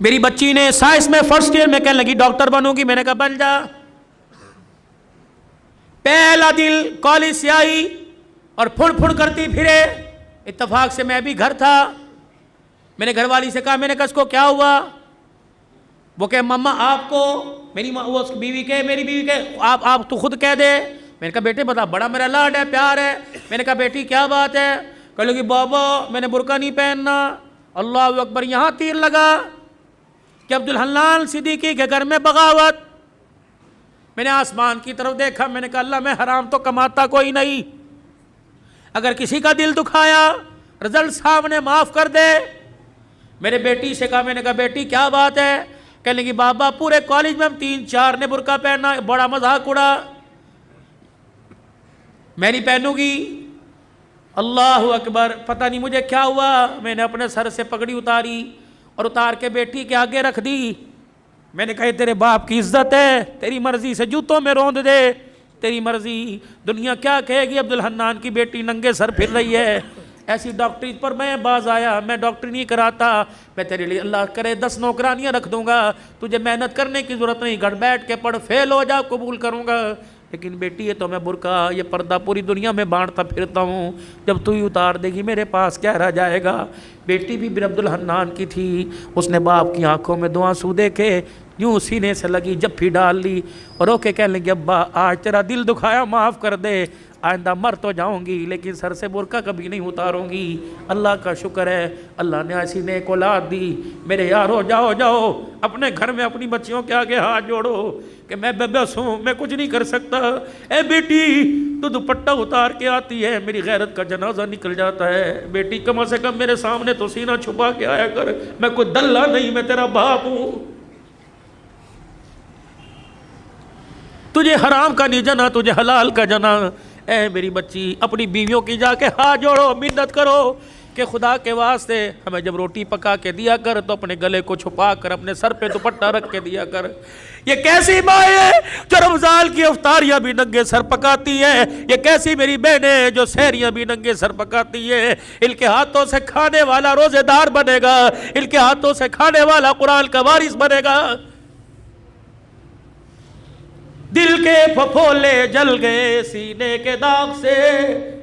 میری بچی نے سائنس میں فرسٹ ایئر میں کہنے لگی ڈاکٹر بنوں گی، میں نے کہا بن جا۔ پہلا دن کالج سے آئی اور پھڑ کرتی پھرے، اتفاق سے میں بھی گھر تھا، میں نے گھر والی سے کہا، میں نے کہا اس کو کیا ہوا؟ وہ کہ مما آپ کو، میری بیوی کے، میری بیوی کے، آپ تو خود کہہ دے۔ میں نے کہا بیٹے بتا، بڑا میرا لاڈ ہے، پیار ہے۔ میں نے کہا بیٹی کیا بات ہے؟ کہہ لگی بابا میں نے برقع نہیں پہننا۔ اللہ اکبر، یہاں تیر لگا کہ عبدالحنان صدیقی کے گھر میں بغاوت۔ میں نے آسمان کی طرف دیکھا، میں نے کہا اللہ میں حرام تو کماتا کوئی نہیں، اگر کسی کا دل دکھایا رزلٹ صاحب نے معاف کر دے۔ میرے بیٹی سے کہا، میں نے کہا بیٹی کیا بات ہے؟ کہنے لگی بابا پورے کالج میں ہم 3-4 نے برقع پہنا، بڑا مذاق اڑا، میں نہیں پہنوں گی۔ اللہ اکبر، پتہ نہیں مجھے کیا ہوا، میں نے اپنے سر سے پگڑی اتاری اور اتار کے بیٹی کے آگے رکھ دی۔ میں نے کہا تیرے باپ کی عزت ہے، تیری مرضی سے جوتوں میں روند دے، تیری مرضی، دنیا کیا کہے گی عبدالحنان کی بیٹی ننگے سر پھر رہی ہے۔ ایسی ڈاکٹری پر میں باز آیا، میں ڈاکٹری نہیں کراتا، میں تیرے لیے اللہ کرے 10 نوکرانیاں رکھ دوں گا، تجھے محنت کرنے کی ضرورت نہیں، گھر بیٹھ کے پڑھ، فیل ہو جا قبول کروں گا۔ لیکن بیٹی یہ تو میں برقع، یہ پردہ پوری دنیا میں بانٹتا پھرتا ہوں، جب تو ہی اتار دے گی میرے پاس کیا رہ جائے گا۔ بیٹی بھی بن عبدالحنان کی تھی، اس نے باپ کی آنکھوں میں 2 آنسو دیکھے، یوں سینے سے لگی جپھی ڈال لی اور رو کے کہنے لگی ابا آج تیرا دل دکھایا معاف کر دے، آئندہ مر تو جاؤں گی لیکن سر سے برقع کبھی نہیں اتاروں گی۔ اللہ کا شکر ہے اللہ نے ایسی نیک اولاد دی۔ میرے یارو جاؤ اپنے گھر میں اپنی بچیوں کے آگے ہاتھ جوڑو کہ میں بے بس ہوں، میں کچھ نہیں کر سکتا۔ اے بیٹی تو دوپٹہ اتار کے آتی ہے، میری غیرت کا جنازہ نکل جاتا ہے۔ بیٹی کم سے کم میرے سامنے تو سینہ چھپا کے آیا کر، میں کوئی دلہ نہیں، میں تیرا باپ ہوں۔ تجھے حرام کا نہیں جنا، تجھے حلال کا جنا۔ اے میری بچی اپنی بیویوں کی جا کے ہاتھ جوڑو، منت کرو کہ خدا کے واسطے ہمیں جب روٹی پکا کے دیا کر تو اپنے گلے کو چھپا کر اپنے سر پہ دوپٹہ رکھ کے دیا کر۔ یہ کیسی ماں ہے جو رمضان کی افطاریاں بھی ننگے سر پکاتی ہے؟ یہ کیسی میری بہنیں جو سحریاں بھی ننگے سر پکاتی ہے؟ ان کے ہاتھوں سے کھانے والا روزے دار بنے گا، ان کے ہاتھوں سے کھانے والا قرآن کا وارث بنے گا۔ دل کے پھپھولے جل گئے سینے کے داغ سے،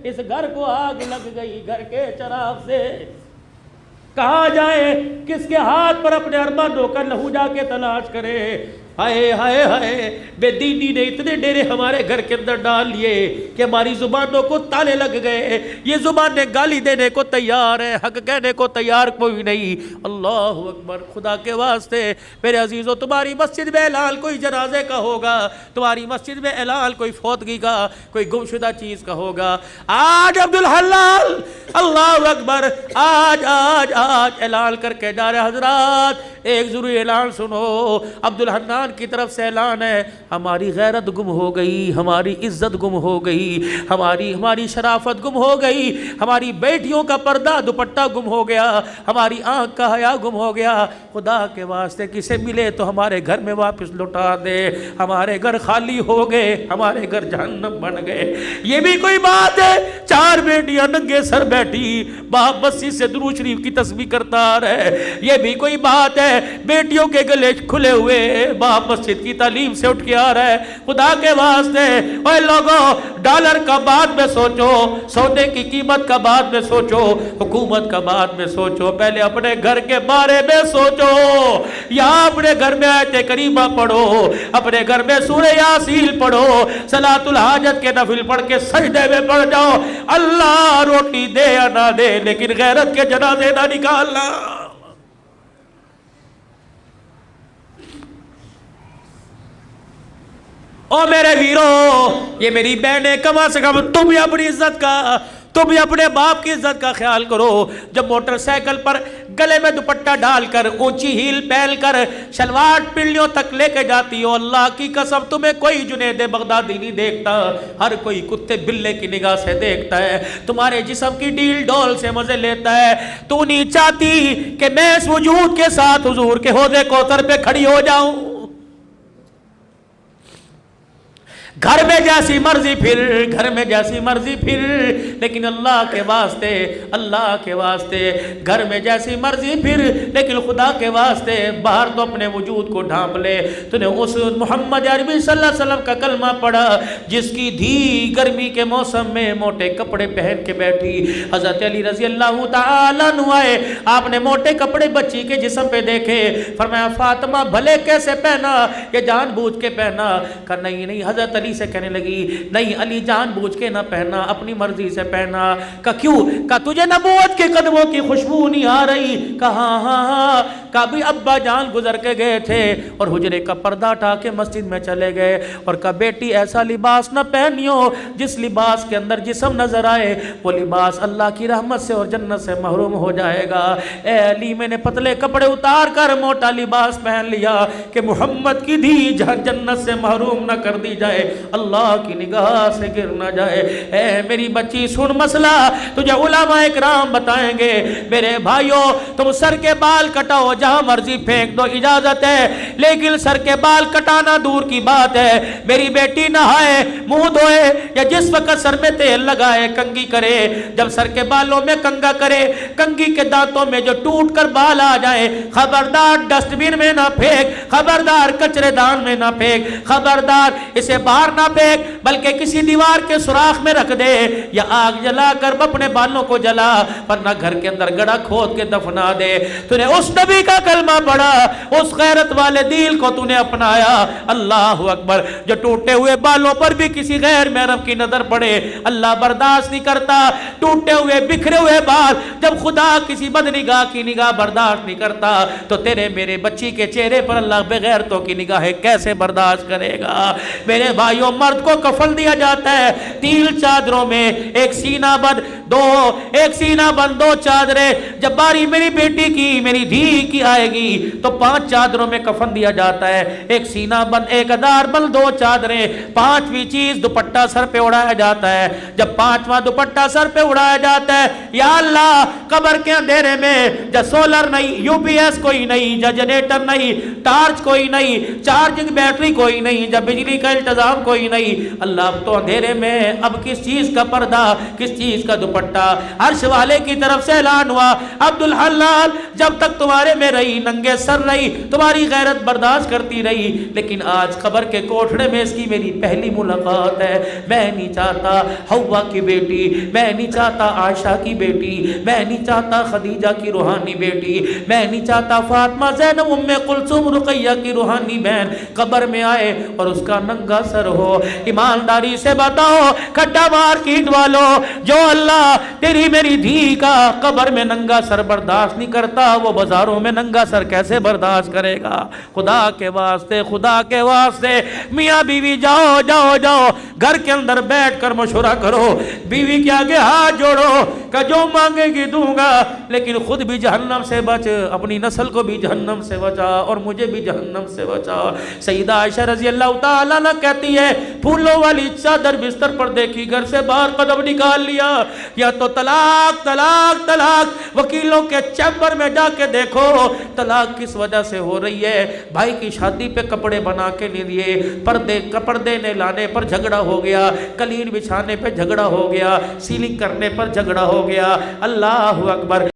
اس گھر کو آگ لگ گئی گھر کے چراغ سے۔ کہاں جائے، کس کے ہاتھ پر اپنے ارمانوں کا لہو جا کے تلاش کرے؟ ہائے ہائے ہائے، بے دینی نے اتنے ڈیرے ہمارے گھر کے اندر ڈال لیے کہ ہماری زبانوں کو تالے لگ گئے۔ یہ زبانیں گالی دینے کو تیار ہے، حق کہنے کو تیار کوئی نہیں۔ اللہ اکبر، خدا کے واسطے میرے عزیزو، تمہاری مسجد میں اعلان کوئی جنازے کا ہوگا، تمہاری مسجد میں اعلان کوئی فوتگی کا، کوئی گمشدہ چیز کا ہوگا، آج عبدالحلال اللہ اکبر آج اعلان کر کے جا رہے۔ حضرات ایک ضروری اعلان سنو، عبدالحنان کی طرف سے اعلان ہے، ہماری غیرت گم ہو گئی، ہماری عزت گم ہو گئی، ہماری شرافت گم ہو گئی، ہماری بیٹیوں کا پردہ دوپٹہ گم ہو گیا، ہماری آنکھ کا حیا گم ہو گیا۔ خدا کے واسطے کسے ملے تو ہمارے گھر میں واپس لوٹا دے، ہمارے گھر خالی ہو گئے، ہمارے گھر جہنم بن گئے۔ یہ بھی کوئی بات ہے؟ 4 بیٹیاں ننگے سر بیٹھی، باپ مسجد سے درود شریف کی تسبیح کرتا رہے۔ یہ بھی کوئی بات ہے؟ بیٹیوں کے گلے کھلے ہوئے، باپ مسجد کی تعلیم سے اٹھ کے آ رہا ہے۔ خدا کے واسطے اے لوگوں، ڈالر کا بعد میں سوچو، سونے کی قیمت کا بعد میں سوچو، حکومت کا بعد میں سوچو، پہلے اپنے گھر کے بارے میں سوچو۔ یا اپنے گھر میں آیت کریمہ پڑھو، اپنے گھر میں سورہ یاسین پڑھو، صلاۃ الحاجت کے نفل پڑھ کے سجدے میں پڑھ جاؤ۔ اللہ روٹی دے یا نہ دے لیکن غیرت کے جنازے نہ نکالنا۔ او میرے ویرو، یہ میری بہنیں، کم سے کم تم بھی اپنی عزت کا، تم بھی اپنے باپ کی عزت کا خیال کرو۔ جب موٹر سائیکل پر گلے میں دوپٹہ ڈال کر، اونچی ہیل پہن کر، شلوار پنڈلیوں تک لے کے جاتی ہو، اللہ کی قسم تمہیں کوئی جنید بغدادی نہیں دیکھتا، ہر کوئی کتے بلے کی نگاہ سے دیکھتا ہے، تمہارے جسم کی ڈیل ڈول سے مزے لیتا ہے۔ تو نہیں چاہتی کہ میں اس وجود کے ساتھ حضور کے حوض کوثر پہ کھڑی ہو جاؤں؟ گھر میں جیسی مرضی پھر، گھر میں جیسی مرضی پھر، لیکن اللہ کے واسطے، اللہ کے واسطے گھر میں جیسی مرضی پھر، لیکن خدا کے واسطے باہر تو اپنے وجود کو ڈھانپ لے۔ تو نے اس محمد عربی صلی اللہ علیہ وسلم کا کلمہ پڑھا جس کی دھی گرمی کے موسم میں موٹے کپڑے پہن کے بیٹھی۔ حضرت علی رضی اللہ تعالیٰ عنہ آئے، آپ نے موٹے کپڑے بچی کے جسم پہ دیکھے، فرمایا فاطمہ بھلے کیسے پہنا، یہ جان بوجھ کے پہنا؟ کہا نہیں نہیں۔ حضرت علی سے کہنے لگی نہیں علی جان بوجھ کے نہ پہنا، اپنی مرضی سے پہنا۔ کہا کیوں؟ کہا تجھے نبوت کے قدموں کی خوشبو نہیں آ رہی؟ کہا ہاں ہاں۔ کہا بھی ابا جان گزر کے گئے تھے اور حجرے کا پردہ اٹھا کے مسجد میں چلے گئے، اور کہا بیٹی ایسا لباس نہ پہنیو جس لباس کے اندر جسم نظر آئے، وہ لباس اللہ کی رحمت سے اور جنت سے محروم ہو جائے گا۔ اے علی میں نے پتلے کپڑے اتار کر موٹا لباس پہن لیا کہ محمد کی دھی جنت سے محروم نہ کر دی جائے، اللہ کی نگاہ سے گر نہ جائے۔ اے میری بچی سن مسئلہ تجھے علماء اکرام بتائیں گے۔ میرے بھائیوں تم سر کے بال کٹاؤ جہاں مرضی پھینک دو، اجازت ہے، لیکن سر کے بال کٹانا دور کی بات ہے۔ میری بیٹی نہائے، منہ دھوئے یا جس وقت سر میں تیل لگائے کنگھی کرے، جب سر کے بالوں میں کنگھا کرے، کنگھی کے دانتوں میں جو ٹوٹ کر بال آ جائے، خبردار ڈسٹ بن میں نہ پھینک، خبردار کچرے دان میں نہ پھینک، خبردار اسے باہر نہ پھینک، بلکہ کسی دیوار کے سوراخ میں رکھ دے یا آگ جلا کر اپنے بالوں کو جلا، ورنہ گھر کے اندر گڑھا کھود کے دفنا دے۔ تو نے اس نبی کا کلمہ پڑھا، اس غیرت والے دین کو تو نے اپنایا۔ اللہ اکبر۔ جو ٹوٹے ہوئے بالوں پر بھی کسی غیر محرم کی نظر پڑے اللہ برداشت نہیں کرتا۔ ٹوٹے ہوئے بکھرے ہوئے بال جب خدا کسی بدنگاہ کی نگاہ برداشت نہیں کرتا تو تیرے میرے بچی کے چہرے پر اللہ بغیرتوں کی نگاہیں کیسے برداشت کرے گا؟ میرے بھائیوں مرد کو کفن دیا جاتا ہے 3 چادروں میں، ایک سینہ بند دو چادریں۔ جب باری میری بیٹی کی میری دھی کی آئے گی تو 5 چادروں میں کفن دیا جاتا ہے، ایک سینہ بند، ایک ادار بند، 2 چادریں، 5ویں چیز دوپٹہ سر پہ اڑایا جاتا ہے۔ جب 5واں دوپٹہ سر پہ اڑایا جاتا ہے، یا اللہ قبر کے اندھیرے میں جب سولر نہیں، یو پی ایس کوئی نہیں، جب جنریٹر نہیں، ٹارچ کوئی نہیں، چارجنگ بیٹری کوئی نہیں، جب بجلی کا انتظام کوئی نہیں، اللہ اب تو اندھیرے میں اب کس چیز کا پردہ، کس چیز کا دوپٹہ؟ عرش والے کی طرف سے اعلان ہوا عبدالحلال جب تک تمہارے میں رہی ننگے سر رہی، تمہاری غیرت برداشت کرتی رہی، لیکن آج قبر کے کوٹھڑے میں اس کی میری پہلی ملاقات ہے۔ میں نہیں چاہتا حوا کی بیٹی، میں نہیں چاہتا عائشہ کی بیٹی، میں نہیں چاہتا خدیجہ کی روحانی بیٹی، میں نہیں چاہتا فاطمہ زینب ام کلثوم رقیہ کی روحانی بہن قبر میں آئے اور اس کا ننگا سر ہو۔ ایمانداری سے بتاؤ کھڈا مارکیٹ والوں، جو اللہ تیری میری دھی کا قبر میں ننگا سر برداشت نہیں کرتا، وہ بازاروں میں ننگا سر کیسے برداشت کرے گا؟ خدا کے واسطے، خدا کے واسطے میاں بیوی جاؤ جاؤ جاؤ گھر کے اندر بیٹھ کر مشورہ کرو، بیوی کے آگے ہاتھ جوڑو کہ جو مانگے گی دوں گا، لیکن خود بھی جہنم سے بچ، اپنی نسل کو بھی جہنم سے بچا اور مجھے بھی جہنم سے بچا۔ سیدہ عائشہ رضی اللہ تعالیٰ عنہ کہتی ہے پھولوں والی چادر بستر پر دیکھی، گھر سے باہر قدم نکال لیا، یا تو طلاق طلاق طلاق، وکیلوں کے چیمبر میں جا کے دیکھو طلاق کس وجہ سے ہو رہی ہے۔ بھائی کی شادی پہ کپڑے بنا کے نہیں دیے، پردے نے لانے پر جھگڑا ہو گیا، قلین بچھانے پہ جھگڑا ہو گیا، سیلنگ کرنے پر جھگڑا ہو گیا۔ اللہ اکبر۔